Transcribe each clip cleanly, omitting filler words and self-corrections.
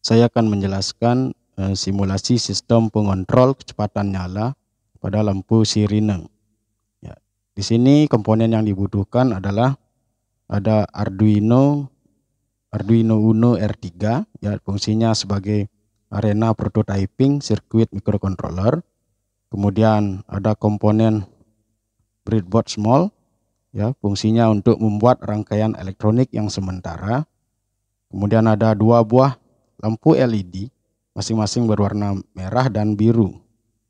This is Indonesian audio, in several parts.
Saya akan menjelaskan simulasi sistem pengontrol kecepatan nyala pada lampu sirine. Ya, di sini komponen yang dibutuhkan adalah ada Arduino Uno R3, ya, fungsinya sebagai arena prototyping sirkuit microcontroller. Kemudian ada komponen breadboard small, ya, fungsinya untuk membuat rangkaian elektronik yang sementara. Kemudian ada dua buah lampu LED, masing-masing berwarna merah dan biru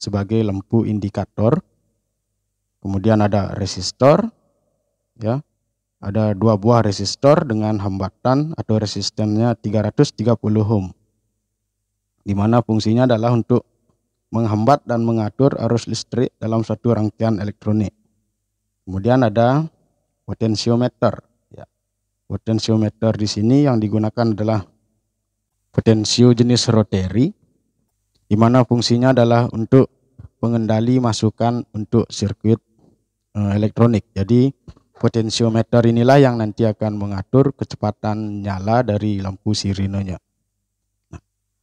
sebagai lampu indikator. Kemudian ada resistor, ya, ada dua buah resistor dengan hambatan atau resistennya 330 ohm, di mana fungsinya adalah untuk menghambat dan mengatur arus listrik dalam suatu rangkaian elektronik. Kemudian ada potensiometer. Ya, potensiometer di sini yang digunakan adalah potensio jenis rotary, di mana fungsinya adalah untuk pengendali masukan untuk sirkuit elektronik. Jadi potensiometer inilah yang nanti akan mengatur kecepatan nyala dari lampu sirinenya. Nah,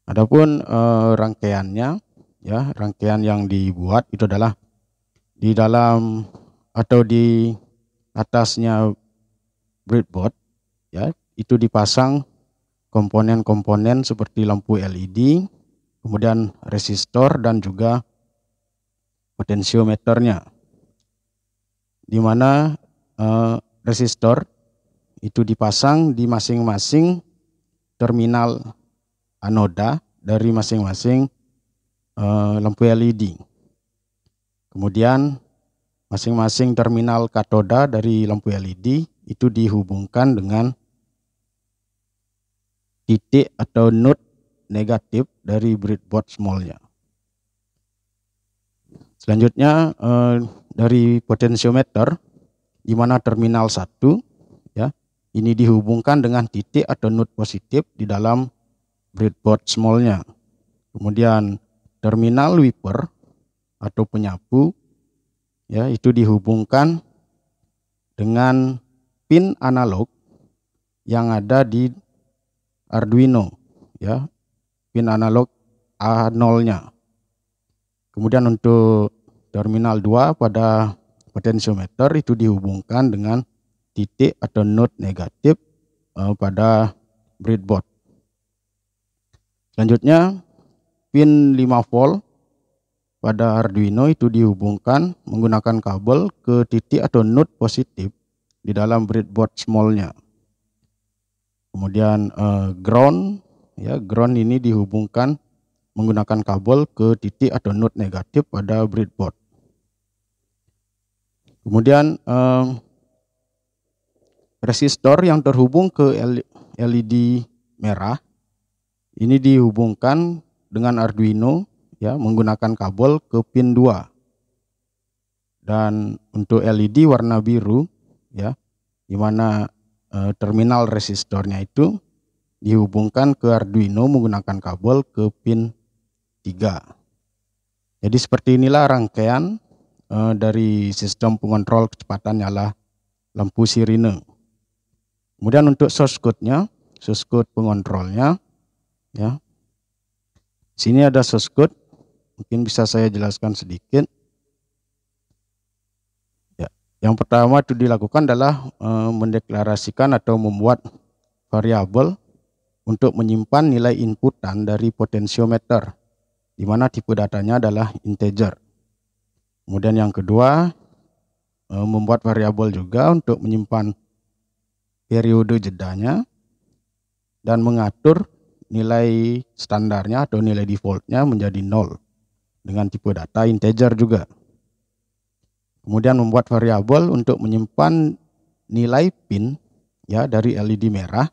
adapun rangkaiannya, ya, rangkaian yang dibuat itu adalah di dalam atau di atasnya breadboard, ya, itu dipasang komponen-komponen seperti lampu LED, kemudian resistor dan juga potensiometernya, di mana resistor itu dipasang di masing-masing terminal anoda dari masing-masing lampu LED. Kemudian masing-masing terminal katoda dari lampu LED itu dihubungkan dengan titik atau node negatif dari breadboard smallnya. Selanjutnya dari potensiometer, di mana terminal 1, ya, ini dihubungkan dengan titik atau node positif di dalam breadboard smallnya. Kemudian terminal wiper atau penyapu, ya, itu dihubungkan dengan pin analog yang ada di Arduino, ya, pin analog A0-nya. Kemudian untuk terminal 2 pada potensiometer itu dihubungkan dengan titik atau node negatif pada breadboard. Selanjutnya pin 5 volt pada Arduino itu dihubungkan menggunakan kabel ke titik atau node positif di dalam breadboard smallnya. Kemudian ground, ya, ground ini dihubungkan menggunakan kabel ke titik atau node negatif pada breadboard. Kemudian resistor yang terhubung ke LED merah ini dihubungkan dengan Arduino, ya, menggunakan kabel ke pin 2. Dan untuk LED warna biru, ya, di mana terminal resistornya itu dihubungkan ke Arduino menggunakan kabel ke pin 3. Jadi seperti inilah rangkaian dari sistem pengontrol kecepatan nyala lampu sirine. Kemudian untuk source code-nya, source code pengontrolnya, ya. Sini ada source code, mungkin bisa saya jelaskan sedikit. Ya, yang pertama itu dilakukan adalah mendeklarasikan atau membuat variabel untuk menyimpan nilai inputan dari potensiometer, di mana tipe datanya adalah integer. Kemudian yang kedua, membuat variabel juga untuk menyimpan periode jedanya dan mengatur nilai standarnya atau nilai defaultnya menjadi 0 dengan tipe data integer juga. Kemudian membuat variabel untuk menyimpan nilai pin, ya, dari LED merah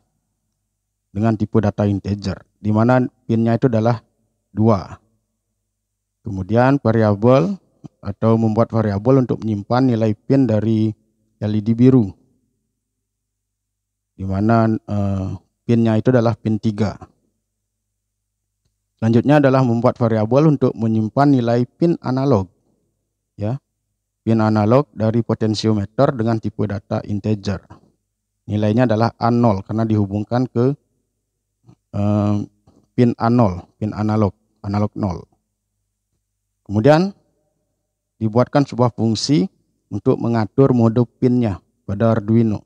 dengan tipe data integer, di mana pinnya itu adalah 2. Kemudian variabel atau membuat variabel untuk menyimpan nilai pin dari LED biru, di mana pinnya itu adalah pin 3. Selanjutnya adalah membuat variabel untuk menyimpan nilai pin analog, ya, pin analog dari potensiometer dengan tipe data integer. Nilainya adalah A0 karena dihubungkan ke pin A0, pin analog 0. Kemudian dibuatkan sebuah fungsi untuk mengatur mode pinnya pada Arduino,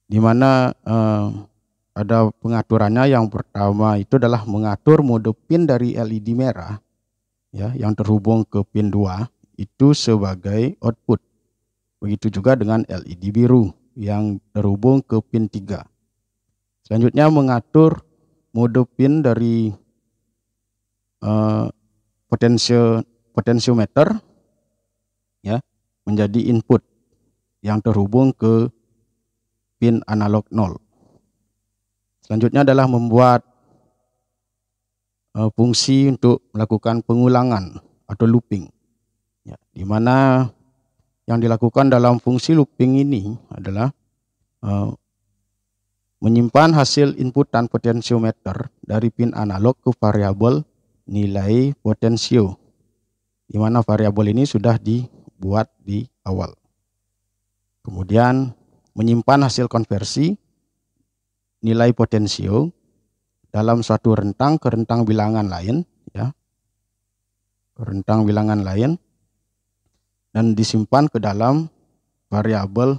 di mana ada pengaturannya. Yang pertama itu adalah mengatur mode pin dari LED merah ya yang terhubung ke pin 2 itu sebagai output. Begitu juga dengan LED biru yang terhubung ke pin 3. Selanjutnya mengatur mode pin dari potensiometer ya menjadi input yang terhubung ke pin analog 0. Selanjutnya adalah membuat fungsi untuk melakukan pengulangan atau looping ya, di mana yang dilakukan dalam fungsi looping ini adalah menyimpan hasil inputan potensiometer dari pin analog ke variabel nilai potensio, di mana variabel ini sudah dibuat di awal. Kemudian menyimpan hasil konversi nilai potensio dalam suatu rentang ke rentang bilangan lain ya, rentang bilangan lain, dan disimpan ke dalam variabel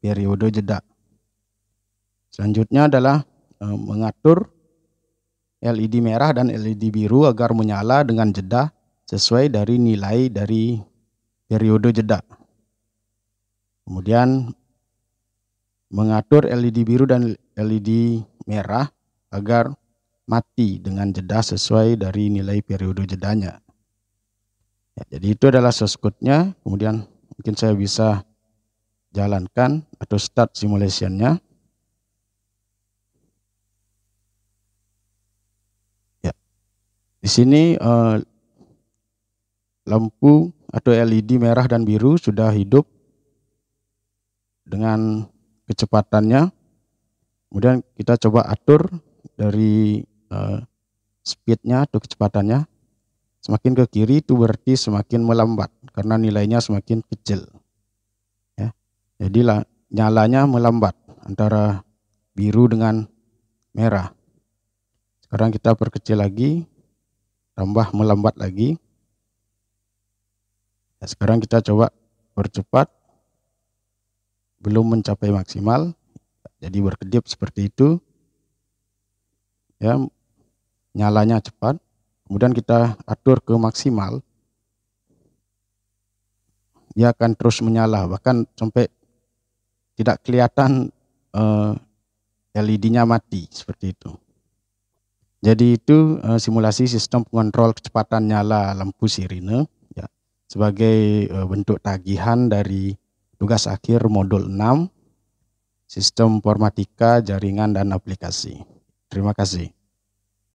periode jeda. Selanjutnya adalah mengatur LED merah dan LED biru agar menyala dengan jeda sesuai dari nilai dari periode jeda. Kemudian mengatur LED biru dan LED merah agar mati dengan jeda sesuai dari nilai periode jedanya. Ya, jadi itu adalah source code-nya. Kemudian mungkin saya bisa jalankan atau start simulation-nya. Ya, di sini lampu atau LED merah dan biru sudah hidup dengan kecepatannya. Kemudian kita coba atur dari speednya atau kecepatannya. Semakin ke kiri itu berarti semakin melambat karena nilainya semakin kecil ya. Jadi nyalanya melambat antara biru dengan merah. Sekarang kita perkecil lagi, tambah melambat lagi ya. Sekarang kita coba percepat, belum mencapai maksimal, jadi berkedip seperti itu ya, nyalanya cepat. Kemudian kita atur ke maksimal, dia akan terus menyala bahkan sampai tidak kelihatan LED-nya mati seperti itu. Jadi itu simulasi sistem pengontrol kecepatan nyala lampu sirine ya, sebagai bentuk tagihan dari tugas akhir modul 6 sistem informatika jaringan dan aplikasi. Terima kasih.